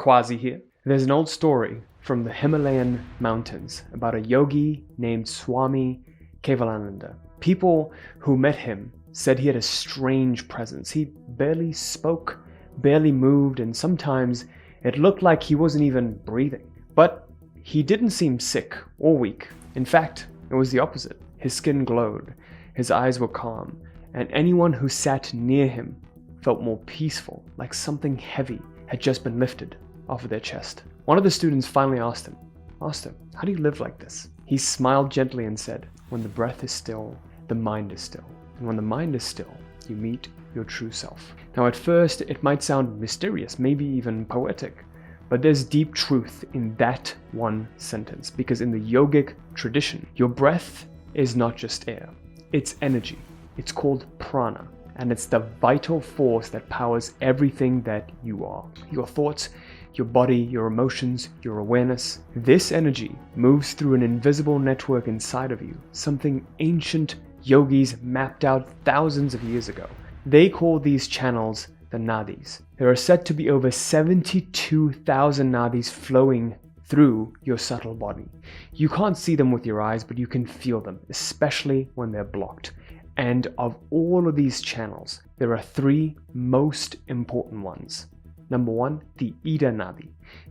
Quazi here. There's an old story from the Himalayan mountains about a yogi named Swami Kevalananda. People who met him said he had a strange presence. He barely spoke, barely moved, and sometimes it looked like he wasn't even breathing. But he didn't seem sick or weak. In fact, it was the opposite. His skin glowed, his eyes were calm, and anyone who sat near him felt more peaceful, like something heavy had just been lifted off of their chest. One of the students finally asked him, how do you live like this? He smiled gently and said, when the breath is still, the mind is still. And when the mind is still, you meet your true self. Now at first, it might sound mysterious, maybe even poetic, but there's deep truth in that one sentence, because in the yogic tradition, your breath is not just air, it's energy. It's called prana, and it's the vital force that powers everything that you are. Your thoughts, your body, your emotions, your awareness. This energy moves through an invisible network inside of you, something ancient yogis mapped out thousands of years ago. They call these channels the nadis. There are said to be over 72,000 nadis flowing through your subtle body. You can't see them with your eyes, but you can feel them, especially when they're blocked. And of all of these channels, there are three most important ones. Number one, the Ida Nadi.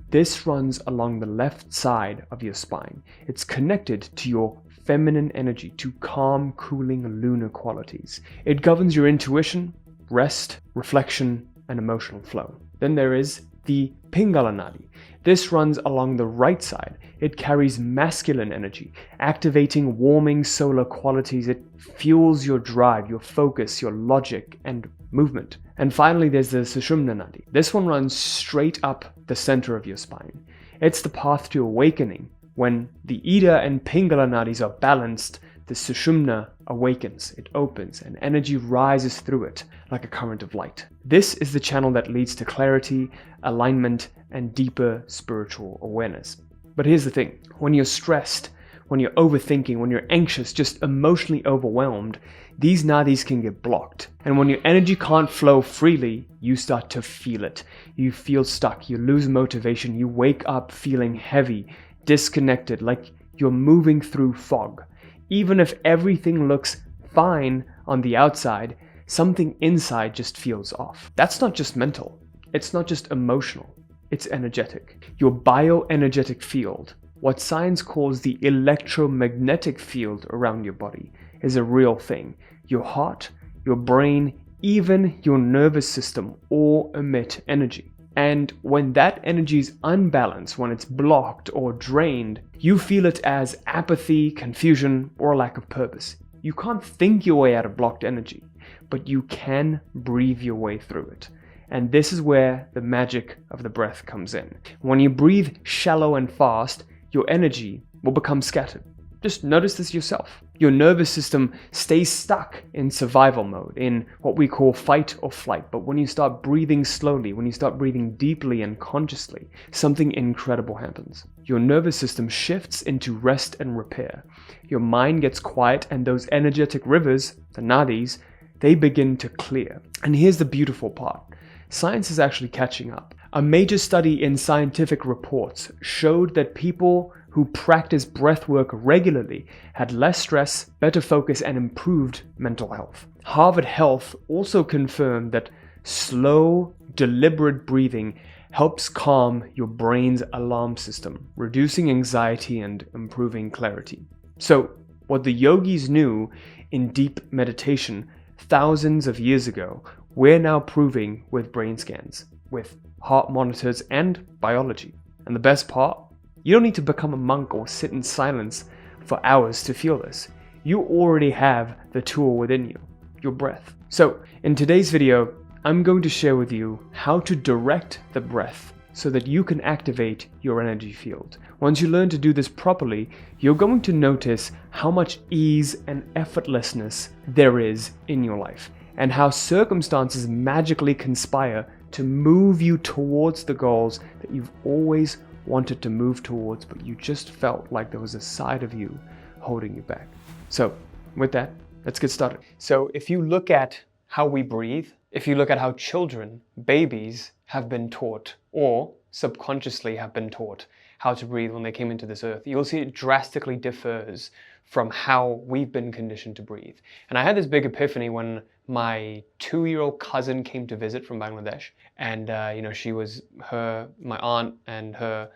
This runs along the left side of your spine. It's connected to your feminine energy, to calm, cooling, lunar qualities. It governs your intuition, rest, reflection, and emotional flow. Then there is the Pingala Nadi. This runs along the right side. It carries masculine energy, activating warming solar qualities. It fuels your drive, your focus, your logic, and movement. And finally, there's the Sushumna Nadi. This one runs straight up the center of your spine. It's the path to awakening. When the Ida and Pingala Nadis are balanced, the Sushumna awakens, it opens, and energy rises through it like a current of light. This is the channel that leads to clarity, alignment, and deeper spiritual awareness. But here's the thing, when you're stressed, when you're overthinking, when you're anxious, just emotionally overwhelmed, these nadis can get blocked. And when your energy can't flow freely, you start to feel it. You feel stuck, you lose motivation, you wake up feeling heavy, disconnected, like you're moving through fog. Even if everything looks fine on the outside, something inside just feels off. That's not just mental. It's not just emotional. It's energetic. Your bioenergetic field, what science calls the electromagnetic field around your body, is a real thing. Your heart, your brain, even your nervous system all emit energy. And when that energy is unbalanced, when it's blocked or drained, you feel it as apathy, confusion, or a lack of purpose. You can't think your way out of blocked energy, but you can breathe your way through it. And this is where the magic of the breath comes in. When you breathe shallow and fast, your energy will become scattered. Just notice this yourself. Your nervous system stays stuck in survival mode, in what we call fight or flight. But when you start breathing slowly, when you start breathing deeply and consciously, something incredible happens. Your nervous system shifts into rest and repair. Your mind gets quiet, and those energetic rivers, the nadis, they begin to clear. And here's the beautiful part. Science is actually catching up. A major study in scientific reports showed that people who practice breathwork regularly had less stress, better focus, and improved mental health. Harvard Health also confirmed that slow, deliberate breathing helps calm your brain's alarm system, reducing anxiety and improving clarity. So, what the yogis knew in deep meditation thousands of years ago, we're now proving with brain scans, with heart monitors, and biology. And the best part? You don't need to become a monk or sit in silence for hours to feel this. You already have the tool within you, your breath. So, in today's video, I'm going to share with you how to direct the breath so that you can activate your energy field. Once you learn to do this properly, you're going to notice how much ease and effortlessness there is in your life, and how circumstances magically conspire to move you towards the goals that you've always wanted to move towards, but you just felt like there was a side of you holding you back. So with that, let's get started. So if you look at how we breathe, if you look at how children, babies, have been taught, or subconsciously have been taught how to breathe when they came into this earth, you'll see it drastically differs from how we've been conditioned to breathe. And I had this big epiphany when my 2-year-old cousin came to visit from Bangladesh, and she was my aunt and her,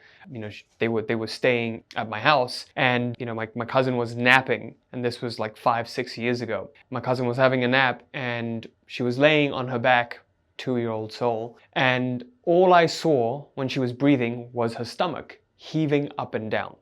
they were staying at my house, and my cousin was napping, and this was like 5-6 years ago. My cousin was having a nap, and she was laying on her back, 2-year-old soul, and all I saw when she was breathing was her stomach heaving up and down.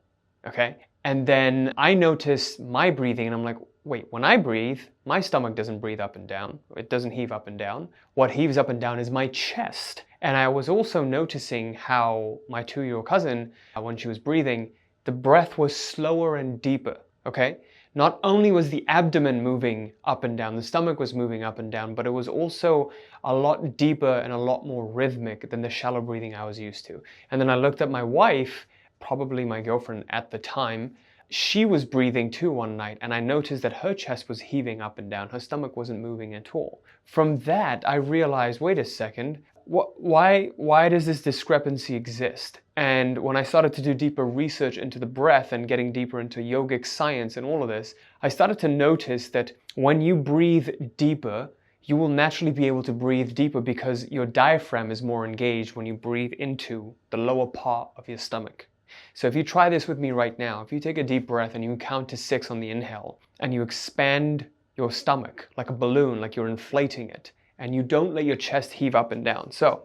Okay? And then I noticed my breathing, and I'm like, wait, when I breathe, my stomach doesn't breathe up and down. It doesn't heave up and down. What heaves up and down is my chest. And I was also noticing how my 2-year-old cousin, when she was breathing, the breath was slower and deeper, okay? Not only was the abdomen moving up and down, the stomach was moving up and down, but it was also a lot deeper and a lot more rhythmic than the shallow breathing I was used to. And then I looked at my wife, probably my girlfriend at the time. She was breathing too one night, and I noticed that her chest was heaving up and down. Her stomach wasn't moving at all. From that, I realized, wait a second, why does this discrepancy exist? And when I started to do deeper research into the breath and getting deeper into yogic science and all of this, I started to notice that when you breathe deeper, you will naturally be able to breathe deeper because your diaphragm is more engaged when you breathe into the lower part of your stomach. So if you try this with me right now, if you take a deep breath and you count to 6 on the inhale, and you expand your stomach like a balloon, like you're inflating it, and you don't let your chest heave up and down. So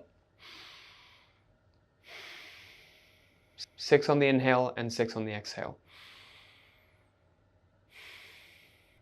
6 on the inhale and 6 on the exhale.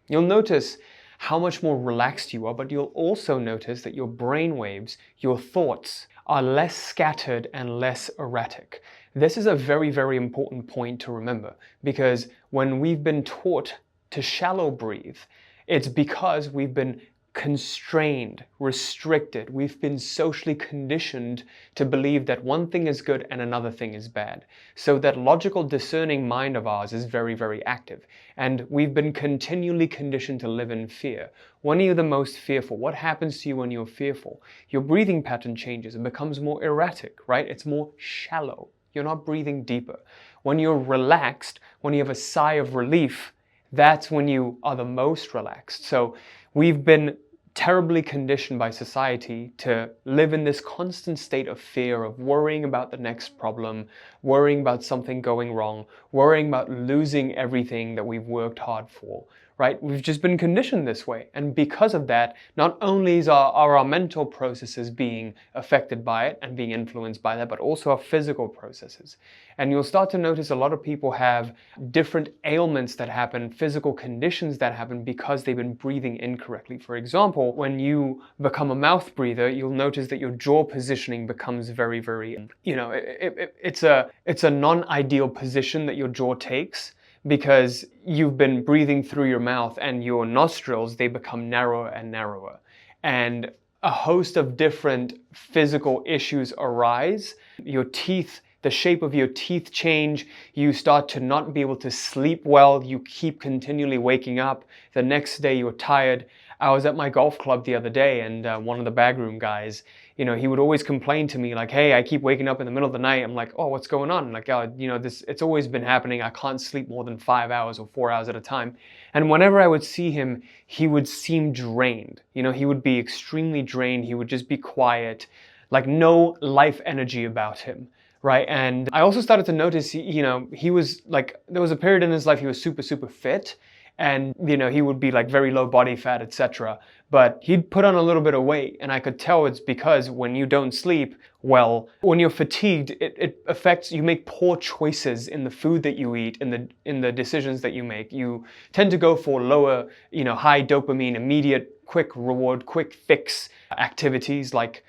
You'll notice how much more relaxed you are, but you'll also notice that your brain waves, your thoughts, are less scattered and less erratic. This is a very, very important point to remember, because when we've been taught to shallow breathe, it's because we've been constrained, restricted. We've been socially conditioned to believe that one thing is good and another thing is bad. So that logical, discerning mind of ours is very, very active. And we've been continually conditioned to live in fear. When are you the most fearful? What happens to you when you're fearful? Your breathing pattern changes. It becomes more erratic, right? It's more shallow. You're not breathing deeper. When you're relaxed, when you have a sigh of relief, that's when you are the most relaxed. So we've been terribly conditioned by society to live in this constant state of fear, of worrying about the next problem, worrying about something going wrong, worrying about losing everything that we've worked hard for, right? We've just been conditioned this way. And because of that, not only are our mental processes being affected by it and being influenced by that, but also our physical processes. And you'll start to notice a lot of people have different ailments that happen, physical conditions that happen because they've been breathing incorrectly. For example, when you become a mouth breather, you'll notice that your jaw positioning becomes very, very, it's a non-ideal position that your jaw takes, because you've been breathing through your mouth and your nostrils, they become narrower and narrower. And a host of different physical issues arise. Your teeth, the shape of your teeth change. You start to not be able to sleep well. You keep continually waking up. The next day you're tired. I was at my golf club the other day, and one of the bagroom guys, he would always complain to me like, hey, I keep waking up in the middle of the night. I'm like, oh, what's going on? Like, it's always been happening. I can't sleep more than 5 hours or 4 hours at a time. And whenever I would see him, he would seem drained. He would be extremely drained. He would just be quiet, like no life energy about him. Right. And I also started to notice, he was like, there was a period in his life he was super, super fit. And, he would be like very low body fat, etc. But he'd put on a little bit of weight. And I could tell it's because when you don't sleep well, when you're fatigued, it affects, you make poor choices in the food that you eat, in the decisions that you make. You tend to go for lower, high dopamine, immediate, quick reward, quick fix activities like,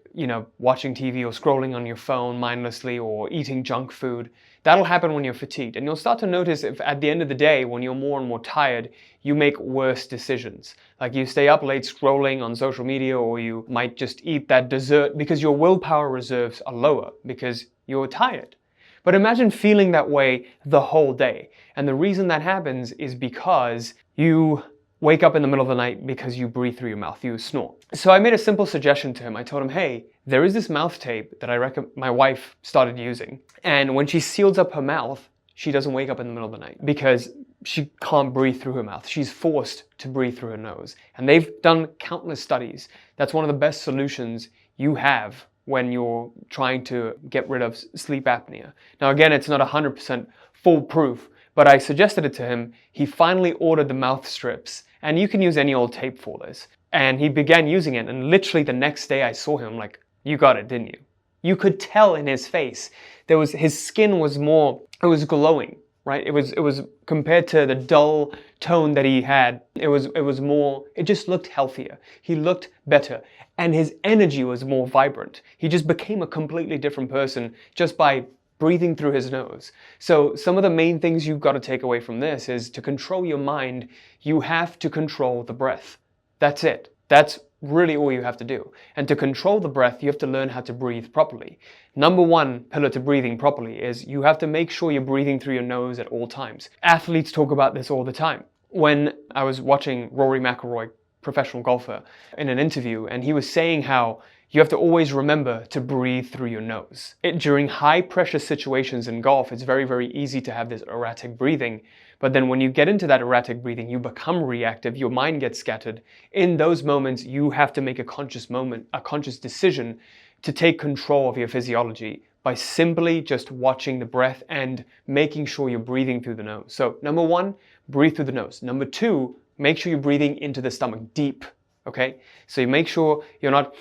watching TV or scrolling on your phone mindlessly or eating junk food. That'll happen when you're fatigued. And you'll start to notice if at the end of the day, when you're more and more tired, you make worse decisions. Like you stay up late scrolling on social media, or you might just eat that dessert because your willpower reserves are lower because you're tired. But imagine feeling that way the whole day. And the reason that happens is because you wake up in the middle of the night because you breathe through your mouth, you snore. So I made a simple suggestion to him. I told him, hey, there is this mouth tape that my wife started using. And when she seals up her mouth, she doesn't wake up in the middle of the night because she can't breathe through her mouth. She's forced to breathe through her nose. And they've done countless studies. That's one of the best solutions you have when you're trying to get rid of sleep apnea. Now again, it's not 100% foolproof, but I suggested it to him. He finally ordered the mouth strips, and you can use any old tape for this. And he began using it, and literally the next day I saw him like, you got it, didn't you? You could tell in his face, his skin was more, it was glowing, right? It was compared to the dull tone that he had, it was more, it just looked healthier. He looked better, and his energy was more vibrant. He just became a completely different person just by breathing through his nose. So some of the main things you've got to take away from this is to control your mind, you have to control the breath. That's it. That's really all you have to do. And to control the breath, you have to learn how to breathe properly. Number one pillar to breathing properly is you have to make sure you're breathing through your nose at all times. Athletes talk about this all the time. When I was watching Rory McIlroy, professional golfer, in an interview, and he was saying how you have to always remember to breathe through your nose. During high pressure situations in golf, it's very, very easy to have this erratic breathing. But then when you get into that erratic breathing, you become reactive, your mind gets scattered. In those moments, you have to make a conscious decision to take control of your physiology by simply just watching the breath and making sure you're breathing through the nose. So number one, breathe through the nose. Number two, make sure you're breathing into the stomach deep, okay? So you make sure you're not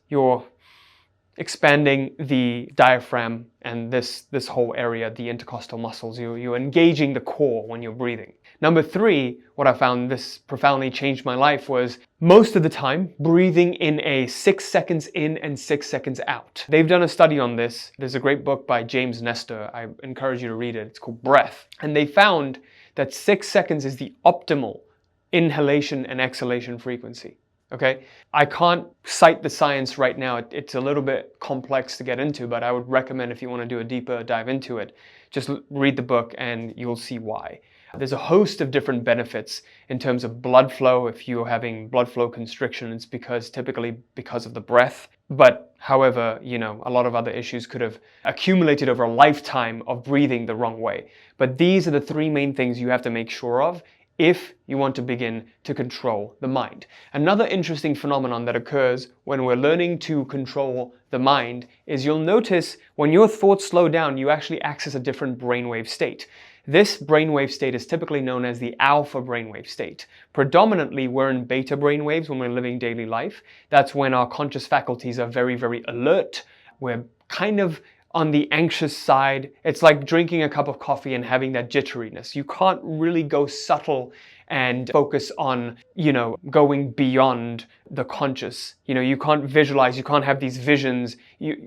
you're expanding the diaphragm and this whole area, the intercostal muscles. You're engaging the core when you're breathing. Number three, what I found this profoundly changed my life was most of the time breathing in a 6 seconds in and 6 seconds out. They've done a study on this. There's a great book by James Nestor. I encourage you to read it. It's called Breath. And they found that 6 seconds is the optimal inhalation and exhalation frequency. Okay, I can't cite the science right now. It's a little bit complex to get into, but I would recommend if you want to do a deeper dive into it, just read the book and you'll see why. There's a host of different benefits in terms of blood flow. If you're having blood flow constriction, it's typically because of the breath. But however, a lot of other issues could have accumulated over a lifetime of breathing the wrong way. But these are the three main things you have to make sure of if you want to begin to control the mind. Another interesting phenomenon that occurs when we're learning to control the mind is you'll notice when your thoughts slow down, you actually access a different brainwave state. This brainwave state is typically known as the alpha brainwave state. Predominantly, we're in beta brainwaves when we're living daily life. That's when our conscious faculties are very, very alert. We're kind of on the anxious side. It's like drinking a cup of coffee and having that jitteriness. You can't really go subtle and focus on, going beyond the conscious. You can't visualize, you can't have these visions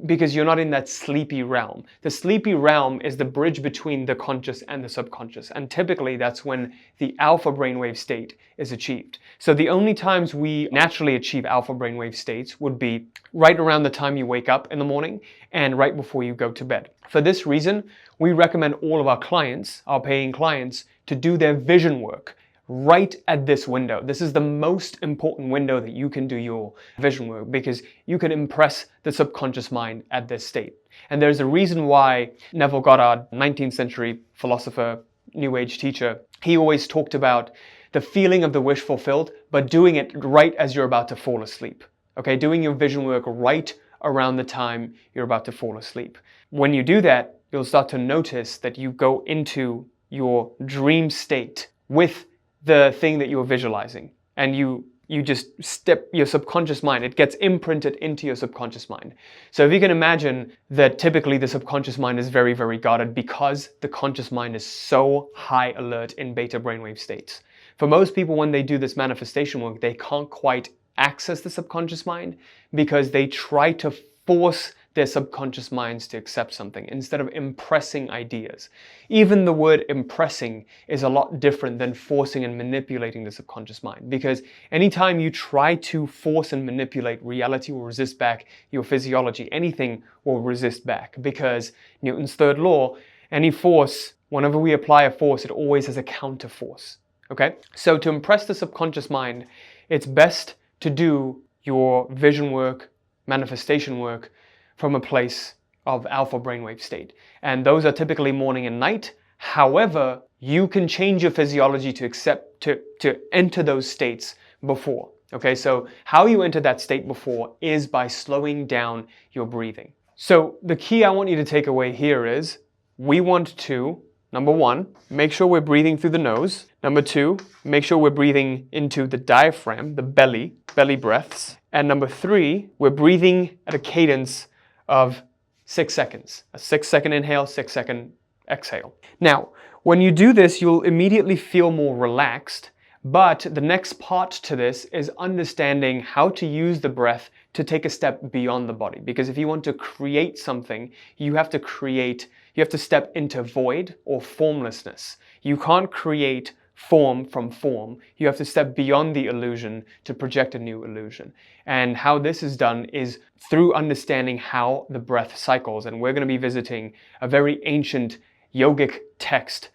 because you're not in that sleepy realm. The sleepy realm is the bridge between the conscious and the subconscious. And typically that's when the alpha brainwave state is achieved. So the only times we naturally achieve alpha brainwave states would be right around the time you wake up in the morning and right before you go to bed. For this reason, we recommend all of our clients, our paying clients, to do their vision work right at this window. This is the most important window that you can do your vision work because you can impress the subconscious mind at this state. And there's a reason why Neville Goddard, 19th century philosopher, New Age teacher, he always talked about the feeling of the wish fulfilled, but doing it right as you're about to fall asleep. Okay, doing your vision work right around the time you're about to fall asleep. When you do that, you'll start to notice that you go into your dream state with the thing that you're visualizing, and you just step your subconscious mind. It gets imprinted into your subconscious mind. So if you can imagine that typically the subconscious mind is very, very guarded because the conscious mind is so high alert in beta brainwave states. For most people, when they do this manifestation work, they can't quite access the subconscious mind because they try to force their subconscious minds to accept something instead of impressing ideas. Even the word impressing is a lot different than forcing and manipulating the subconscious mind, because anytime you try to force and manipulate, reality will resist back your physiology. Anything will resist back because Newton's third law, any force, whenever we apply a force, it always has a counter force. Okay? So to impress the subconscious mind, it's best to do your vision work, manifestation work from a place of alpha brainwave state. And those are typically morning and night. However, you can change your physiology to enter those states before. Okay, so how you enter that state before is by slowing down your breathing. So the key I want you to take away here is we want to, number one, make sure we're breathing through the nose. Number two, make sure we're breathing into the diaphragm, the belly breaths. And number three, we're breathing at a cadence of 6 seconds. A 6-second inhale, 6-second exhale. Now, when you do this, you'll immediately feel more relaxed. But the next part to this is understanding how to use the breath to take a step beyond the body. Because if you want to create something, you have to step into void or formlessness. You can't create form from form. You have to step beyond the illusion to project a new illusion. And how this is done is through understanding how the breath cycles. And we're going to be visiting a very ancient yogic text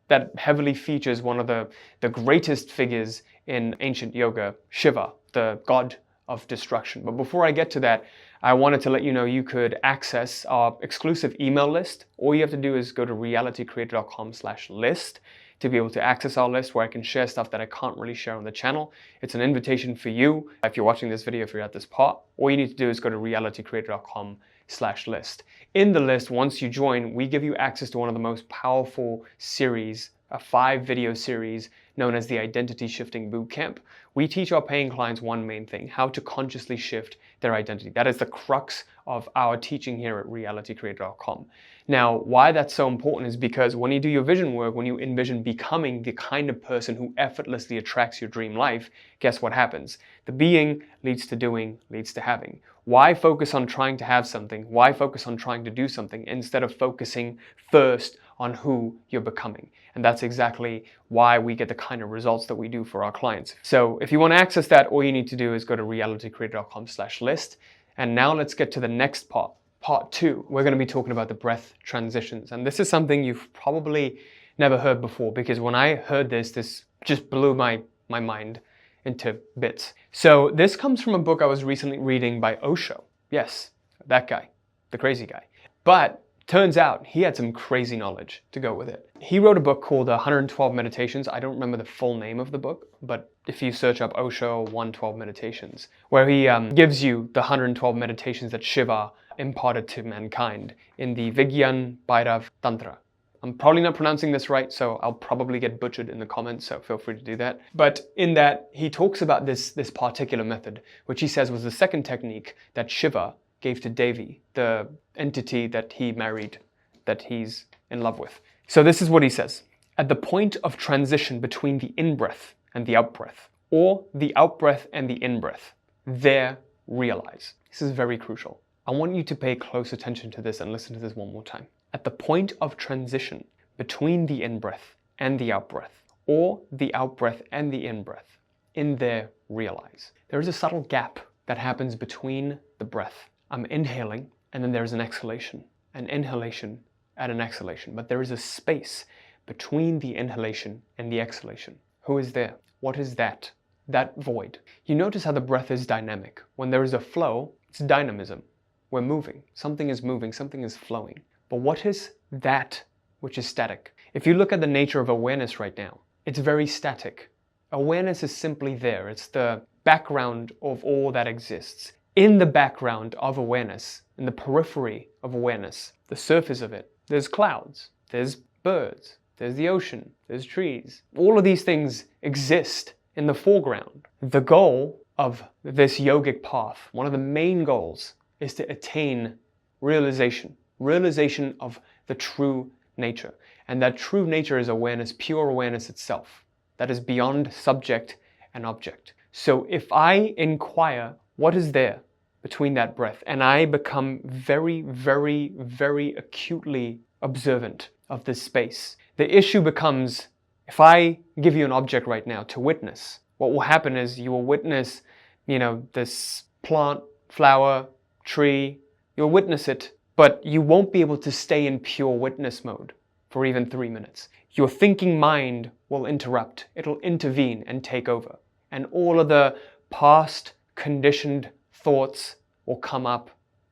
that heavily features one of the greatest figures in ancient yoga, Shiva, the god of destruction. But before I get to that, I wanted to let you know you could access our exclusive email list. All you have to do is go to realitycreator.com/list to be able to access our list, where I can share stuff that I can't really share on the channel. It's an invitation for you. If you're watching this video, if you're at this part, all you need to do is go to realitycreator.com/list. In the list, once you join, we give you access to one of the most powerful series, a 5-video series known as the Identity Shifting Bootcamp. We teach our paying clients one main thing: how to consciously shift their identity. That is the crux of our teaching here at realitycreator.com. Now, why that's so important is because when you do your vision work, when you envision becoming the kind of person who effortlessly attracts your dream life, guess what happens? The being leads to doing, leads to having. Why focus on trying to have something? Why focus on trying to do something instead of focusing first on who you're becoming? And that's exactly why we get the kind of results that we do for our clients. So if you want to access that, all you need to do is go to realitycreator.com/list. And now let's get to the next part. Part 2, we're going to be talking about the breath transitions. And this is something you've probably never heard before, because when I heard this just blew my mind into bits. So this comes from a book I was recently reading by Osho. Yes, that guy, the crazy guy. But turns out he had some crazy knowledge to go with it. He wrote a book called 112 Meditations. I don't remember the full name of the book, but if you search up Osho 112 Meditations, where he gives you the 112 meditations that Shiva imparted to mankind in the Vigyan Bhairav Tantra. I'm probably not pronouncing this right, so I'll probably get butchered in the comments, so feel free to do that. But in that, he talks about this particular method, which he says was the second technique that Shiva gave to Devi, the entity that he married, that he's in love with. So this is what he says. At the point of transition between the in-breath and the out-breath, or the out-breath and the in-breath, there realize. This is very crucial. I want you to pay close attention to this and listen to this one more time. At the point of transition between the in-breath and the out-breath, or the out-breath and the in-breath, in there realize. There is a subtle gap that happens between the breath. I'm inhaling, and then there's an exhalation, an inhalation and an exhalation. But there is a space between the inhalation and the exhalation. Who is there? What is that? That void. You notice how the breath is dynamic. When there is a flow, it's dynamism. We're moving. Something is moving. Something is flowing. But what is that which is static? If you look at the nature of awareness right now, it's very static. Awareness is simply there. It's the background of all that exists. In the background of awareness, in the periphery of awareness, the surface of it, there's clouds, there's birds, there's the ocean, there's trees. All of these things exist in the foreground. The goal of this yogic path, one of the main goals, is to attain realization of the true nature. And that true nature is awareness, pure awareness itself. That is beyond subject and object. So if I inquire what is there between that breath, and I become very, very, very acutely observant of this space, the issue becomes, if I give you an object right now to witness, what will happen is you will witness, this plant, flower, tree, you'll witness it, but you won't be able to stay in pure witness mode for even 3 minutes. Your thinking mind will interrupt, it'll intervene and take over. And all of the past conditioned thoughts will come up.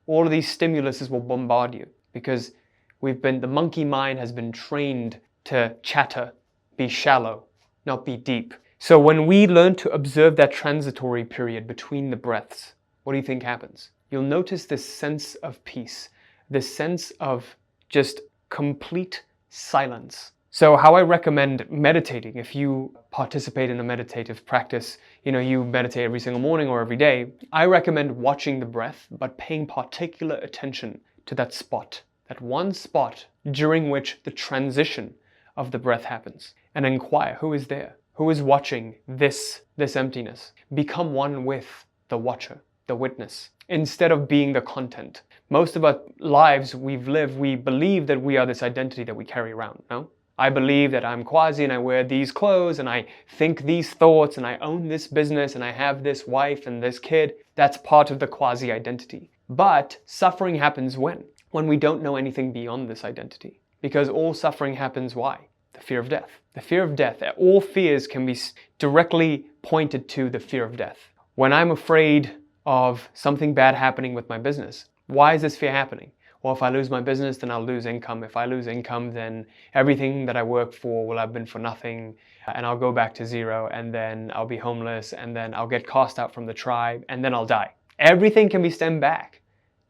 All of these stimuluses will bombard you because the monkey mind has been trained to chatter, be shallow, not be deep. So when we learn to observe that transitory period between the breaths, what do you think happens? You'll notice this sense of peace, this sense of just complete silence. So how I recommend meditating, if you participate in a meditative practice, you meditate every single morning or every day, I recommend watching the breath, but paying particular attention to that spot, that one spot during which the transition of the breath happens. And inquire, who is there? Who is watching this emptiness? Become one with the watcher, the witness, instead of being the content. Most of our lives we believe that we are this identity that we carry around, no? I believe that I'm Quazi and I wear these clothes and I think these thoughts and I own this business and I have this wife and this kid. That's part of the Quazi identity. But suffering happens when? When we don't know anything beyond this identity. Because all suffering happens why? The fear of death. The fear of death. All fears can be directly pointed to the fear of death. When I'm afraid of something bad happening with my business, why is this fear happening? Well, if I lose my business, then I'll lose income. If I lose income, then everything that I work for will have been for nothing, and I'll go back to zero, and then I'll be homeless, and then I'll get cast out from the tribe, and then I'll die. Everything can be stemmed back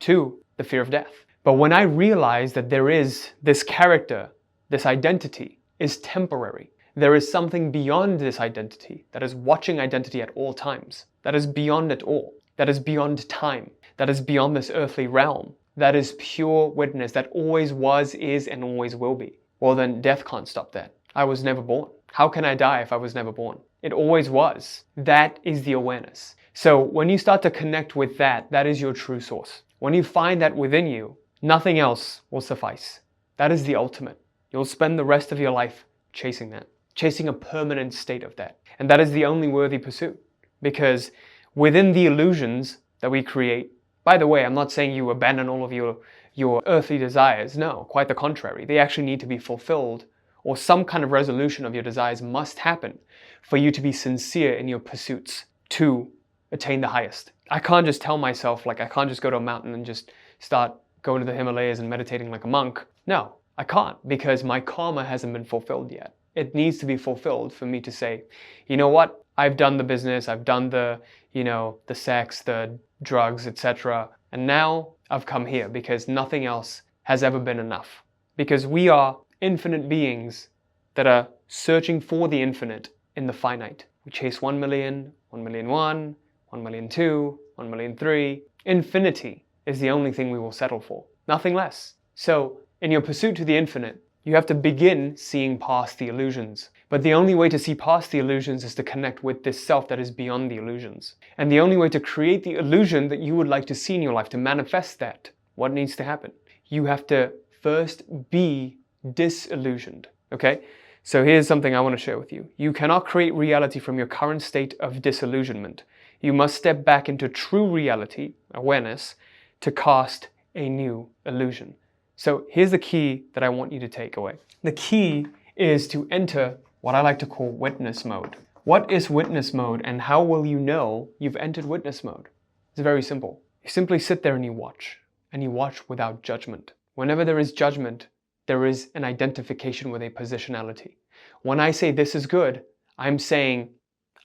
to the fear of death. But when I realize that there is this character, this identity is temporary, there is something beyond this identity that is watching identity at all times, that is beyond it all, that is beyond time, that is beyond this earthly realm, that is pure witness, that always was, is, and always will be. Well, then death can't stop that. I was never born. How can I die if I was never born? It always was. That is the awareness. So when you start to connect with that, that is your true source. When you find that within you, nothing else will suffice. That is the ultimate. You'll spend the rest of your life chasing that, chasing a permanent state of that. And that is the only worthy pursuit. Because within the illusions that we create, by the way, I'm not saying you abandon all of your earthly desires. No, quite the contrary. They actually need to be fulfilled, or some kind of resolution of your desires must happen for you to be sincere in your pursuits to attain the highest. I can't just tell myself, I can't just go to a mountain and just start going to the Himalayas and meditating like a monk. No, I can't, because my karma hasn't been fulfilled yet. It needs to be fulfilled for me to say, you know what? I've done the business, I've done the sex, the drugs, etc. And now I've come here because nothing else has ever been enough. Because we are infinite beings that are searching for the infinite in the finite. We chase 1 million, 1,000,001, 1,000,002, 1,000,003. Infinity is the only thing we will settle for. Nothing less. So, in your pursuit to the infinite, you have to begin seeing past the illusions. But the only way to see past the illusions is to connect with this self that is beyond the illusions. And the only way to create the illusion that you would like to see in your life, to manifest that, what needs to happen? You have to first be disillusioned, okay? So here's something I want to share with you. You cannot create reality from your current state of disillusionment. You must step back into true reality, awareness, to cast a new illusion. So here's the key that I want you to take away. The key is to enter what I like to call witness mode. What is witness mode, and how will you know you've entered witness mode? It's very simple. You simply sit there and you watch without judgment. Whenever there is judgment, there is an identification with a positionality. When I say this is good, I'm saying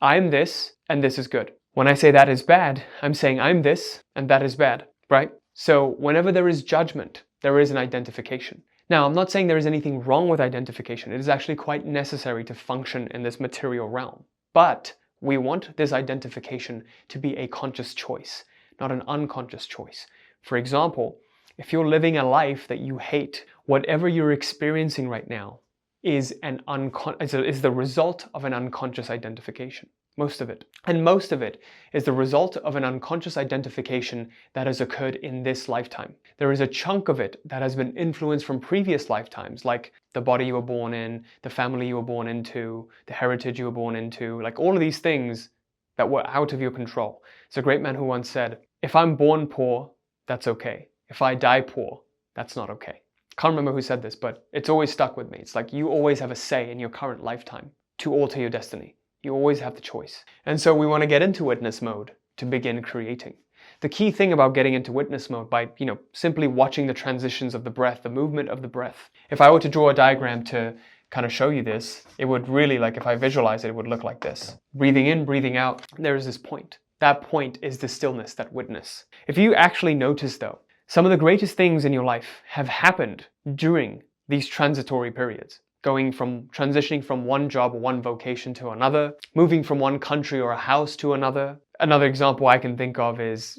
I'm this and this is good. When I say that is bad, I'm saying I'm this and that is bad, right? So whenever there is judgment, there is an identification. Now, I'm not saying there is anything wrong with identification. It is actually quite necessary to function in this material realm. But we want this identification to be a conscious choice, not an unconscious choice. For example, if you're living a life that you hate, whatever you're experiencing right now is the result of an unconscious identification. Most of it. And most of it is the result of an unconscious identification that has occurred in this lifetime. There is a chunk of it that has been influenced from previous lifetimes, like the body you were born in, the family you were born into, the heritage you were born into, like all of these things that were out of your control. There's a great man who once said, if I'm born poor, that's okay. If I die poor, that's not okay. Can't remember who said this, but it's always stuck with me. It's like you always have a say in your current lifetime to alter your destiny. You always have the choice. And so we want to get into witness mode to begin creating. The key thing about getting into witness mode by, simply watching the transitions of the breath, the movement of the breath. If I were to draw a diagram to kind of show you this, it would really, like if I visualize it, it would look like this. Breathing in, breathing out, there is this point. That point is the stillness, that witness. If you actually notice though, some of the greatest things in your life have happened during these transitory periods. Transitioning from one job or one vocation to another, moving from one country or a house to another. Another example I can think of is,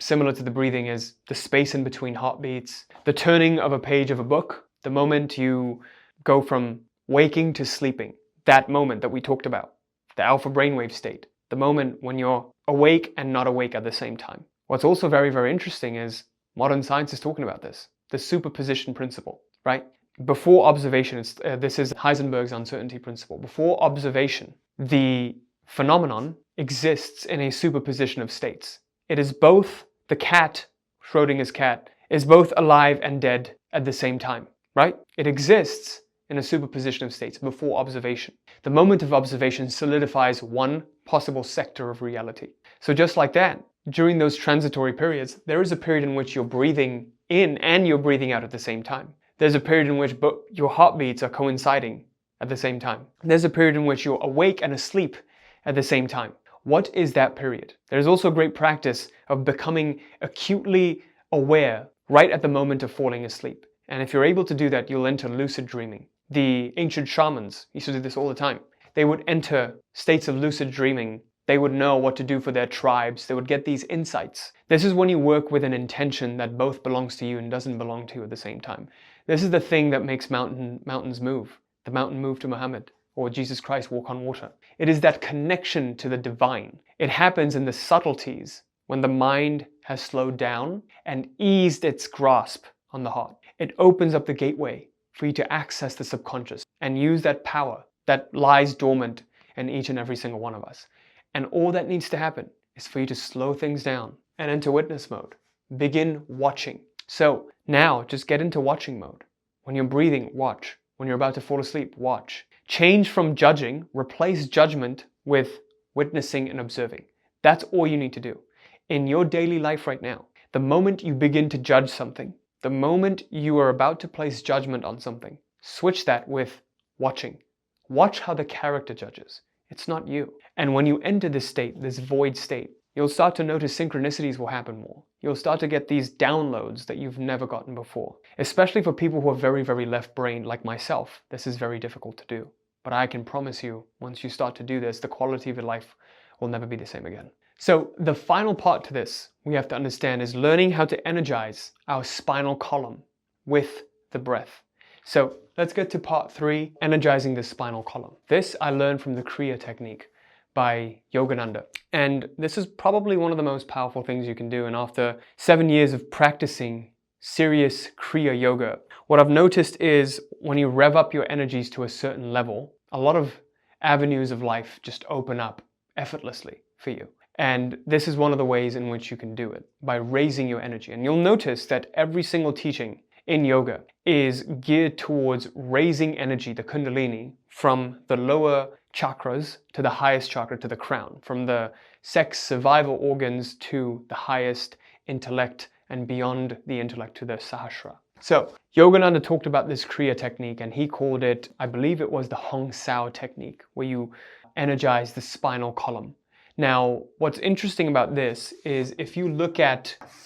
similar to the breathing, is the space in between heartbeats, the turning of a page of a book, the moment you go from waking to sleeping, that moment that we talked about, the alpha brainwave state, the moment when you're awake and not awake at the same time. What's also very, very interesting is modern science is talking about this, the superposition principle, right? Before observation, this is Heisenberg's uncertainty principle. Before observation, the phenomenon exists in a superposition of states. It is both the cat, Schrodinger's cat, is both alive and dead at the same time, right? It exists in a superposition of states before observation. The moment of observation solidifies one possible sector of reality. So just like that, during those transitory periods, there is a period in which you're breathing in and you're breathing out at the same time. There's a period in which your heartbeats are coinciding at the same time. There's a period in which you're awake and asleep at the same time. What is that period? There's also great practice of becoming acutely aware right at the moment of falling asleep. And if you're able to do that, you'll enter lucid dreaming. The ancient shamans used to do this all the time. They would enter states of lucid dreaming. They would know what to do for their tribes. They would get these insights. This is when you work with an intention that both belongs to you and doesn't belong to you at the same time. This is the thing that makes mountains move. The mountain moved to Muhammad, or Jesus Christ walk on water. It is that connection to the divine. It happens in the subtleties when the mind has slowed down and eased its grasp on the heart. It opens up the gateway for you to access the subconscious and use that power that lies dormant in each and every single one of us. And all that needs to happen is for you to slow things down and enter witness mode. Begin watching. So now just get into watching mode. When you're breathing, watch. When you're about to fall asleep, watch. Change from judging, replace judgment with witnessing and observing. That's all you need to do. In your daily life right now, the moment you begin to judge something, the moment you are about to place judgment on something, switch that with watching. Watch how the character judges. It's not you. And when you enter this state, this void state, you'll start to notice synchronicities will happen more. You'll start to get these downloads that you've never gotten before. Especially for people who are very, very left-brained like myself, this is very difficult to do. But I can promise you, once you start to do this, the quality of your life will never be the same again. So the final part to this we have to understand is learning how to energize our spinal column with the breath. So let's get to part 3, energizing the spinal column. This I learned from the Kriya technique by Yogananda. And this is probably one of the most powerful things you can do. And after 7 years of practicing serious Kriya yoga, what I've noticed is when you rev up your energies to a certain level, a lot of avenues of life just open up effortlessly for you. And this is one of the ways in which you can do it, by raising your energy. And you'll notice that every single teaching in yoga is geared towards raising energy, the kundalini, from the lower chakras to the highest chakra, to the crown, from the sex survival organs to the highest intellect, and beyond the intellect to the sahasrara. So Yogananda talked about this Kriya technique, and he called it, I believe it was the Hong Sao technique, where you energize the spinal column. Now, what's interesting about this is if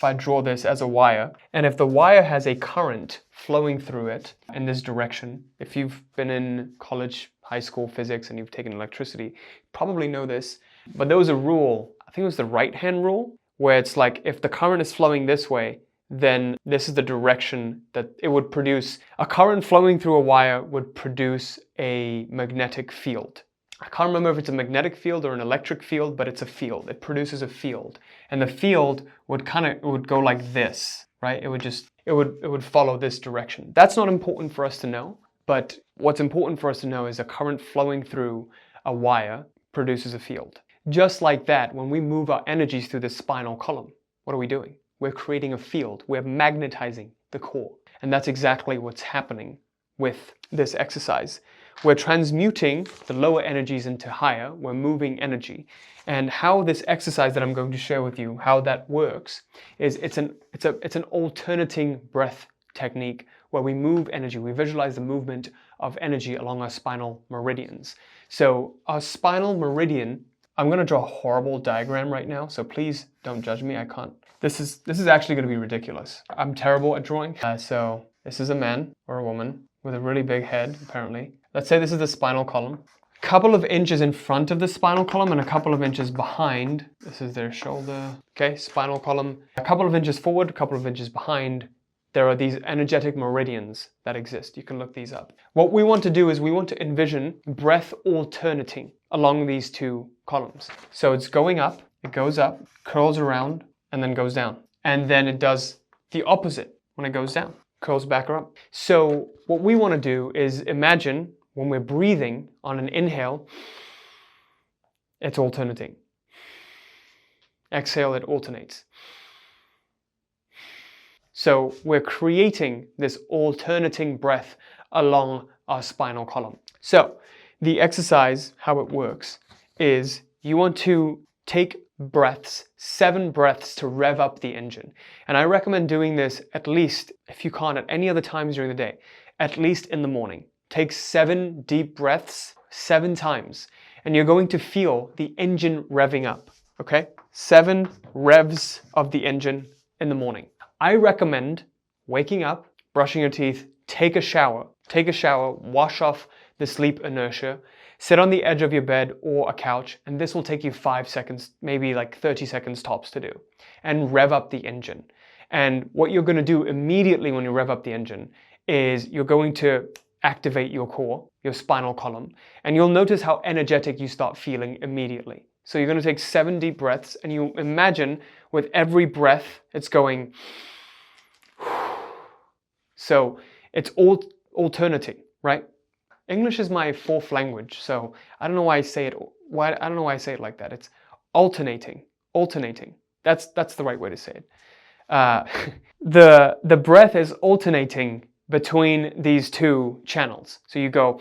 I draw this as a wire, and if the wire has a current flowing through it in this direction, if you've been in college, high school physics, and you've taken electricity, you probably know this, but there was a rule, I think it was the right-hand rule, where it's like if the current is flowing this way, then this is the direction that it would produce. A current flowing through a wire would produce a magnetic field. I can't remember if it's a magnetic field or an electric field, but it's a field. It produces a field. And the field would go like this, right? It would follow this direction. That's not important for us to know, but what's important for us to know is a current flowing through a wire produces a field. Just like that, when we move our energies through the spinal column, what are we doing? We're creating a field. We're magnetizing the core. And that's exactly what's happening with this exercise. We're transmuting the lower energies into higher, we're moving energy. And how this exercise that I'm going to share with you, how that works, is it's an alternating breath technique where we move energy, we visualize the movement of energy along our spinal meridians. So our spinal meridian, I'm going to draw a horrible diagram right now, so please don't judge me, I can't. This is actually going to be ridiculous. I'm terrible at drawing. So this is a man or a woman with a really big head, apparently. Let's say this is the spinal column. A couple of inches in front of the spinal column and a couple of inches behind. This is their shoulder. Okay, spinal column. A couple of inches forward, a couple of inches behind. There are these energetic meridians that exist. You can look these up. What we want to do is we want to envision breath alternating along these two columns. So it's going up, it goes up, curls around, and then goes down. And then it does the opposite when it goes down, curls back up. So what we want to do is imagine when we're breathing on an inhale, it's alternating. Exhale, it alternates. So we're creating this alternating breath along our spinal column. So the exercise, how it works, is you want to take breaths, 7 breaths to rev up the engine. And I recommend doing this at least, if you can't at any other times during the day, at least in the morning. Take 7 deep breaths 7 times, and you're going to feel the engine revving up, okay? 7 revs of the engine in the morning. I recommend waking up, brushing your teeth, take a shower, wash off the sleep inertia, sit on the edge of your bed or a couch, and this will take you 5 seconds, maybe like 30 seconds tops to do, and rev up the engine. And what you're going to do immediately when you rev up the engine is you're going to activate your core, your spinal column, and you'll notice how energetic you start feeling immediately. So you're going to take 7 deep breaths, and you imagine with every breath it's going. So it's all alternating, right? English is my 4th language, so I don't know why I say it. I don't know why I say it like that. It's alternating. That's the right way to say it. The breath is alternating between these 2 channels. So you go,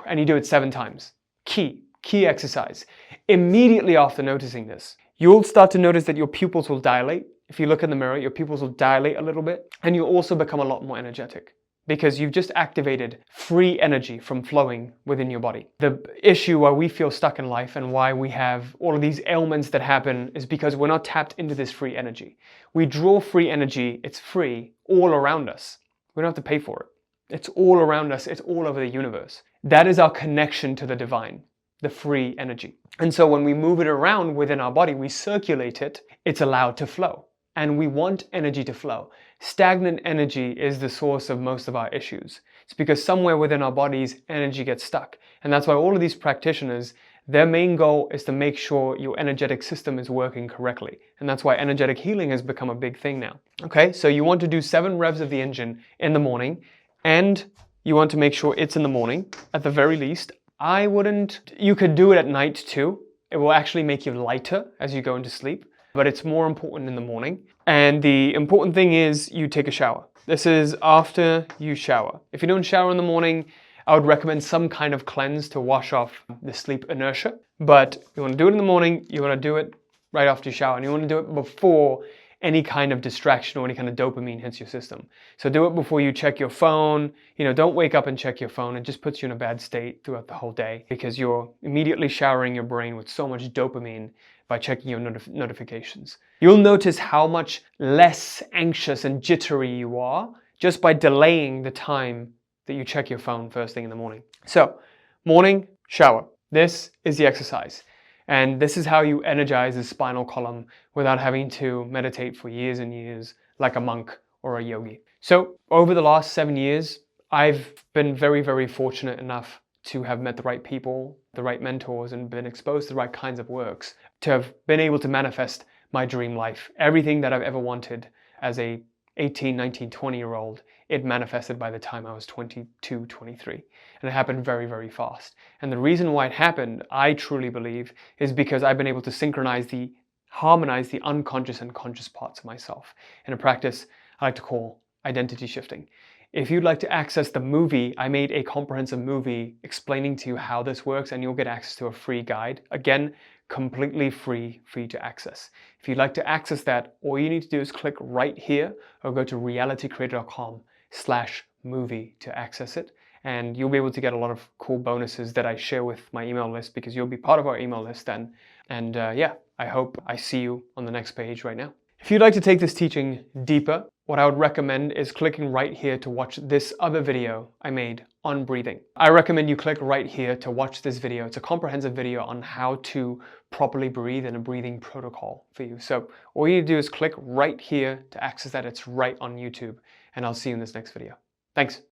and you do it 7 times. Key exercise. Immediately after noticing this, you'll start to notice that your pupils will dilate. If you look in the mirror, your pupils will dilate a little bit, and you'll also become a lot more energetic because you've just activated free energy from flowing within your body. The issue why we feel stuck in life and why we have all of these ailments that happen is because we're not tapped into this free energy. We draw free energy, it's free, all around us. We don't have to pay for it. It's all around us, it's all over the universe. That is our connection to the divine, the free energy. And so when we move it around within our body, we circulate it, it's allowed to flow. And we want energy to flow. Stagnant energy is the source of most of our issues. It's because somewhere within our bodies, energy gets stuck. And that's why all of these practitioners, their main goal is to make sure your energetic system is working correctly. And that's why energetic healing has become a big thing now. Okay, so you want to do 7 revs of the engine in the morning, and you want to make sure it's in the morning, at the very least. You could do it at night too. It will actually make you lighter as you go into sleep. But it's more important in the morning. And the important thing is you take a shower. This is after you shower. If you don't shower in the morning, I would recommend some kind of cleanse to wash off the sleep inertia. But you want to do it in the morning, you want to do it right after you shower, and you want to do it before any kind of distraction or any kind of dopamine hits your system. So do it before you check your phone. Don't wake up and check your phone. It just puts you in a bad state throughout the whole day because you're immediately showering your brain with so much dopamine by checking your notifications. You'll notice how much less anxious and jittery you are just by delaying the time that you check your phone first thing in the morning. So, morning, shower. This is the exercise. And this is how you energize the spinal column without having to meditate for years and years like a monk or a yogi. So over the last 7 years, I've been very, very fortunate enough to have met the right people, the right mentors, and been exposed to the right kinds of works, to have been able to manifest my dream life. Everything that I've ever wanted as a 18, 19, 20-year-old, it manifested by the time I was 22, 23. And it happened very, very fast. And the reason why it happened, I truly believe, is because I've been able to synchronize the harmonize the unconscious and conscious parts of myself in a practice I like to call identity shifting. If you'd like to access the movie, I made a comprehensive movie explaining to you how this works, and you'll get access to a free guide. Again, completely free for you to access. If you'd like to access that, all you need to do is click right here or go to realitycreator.com/movie to access it. And you'll be able to get a lot of cool bonuses that I share with my email list, because you'll be part of our email list then. And yeah, I hope I see you on the next page right now. If you'd like to take this teaching deeper, what I would recommend is clicking right here to watch this other video I made on breathing. I recommend you click right here to watch this video. It's a comprehensive video on how to properly breathe and a breathing protocol for you. So all you need to do is click right here to access that. It's right on YouTube. And I'll see you in this next video. Thanks.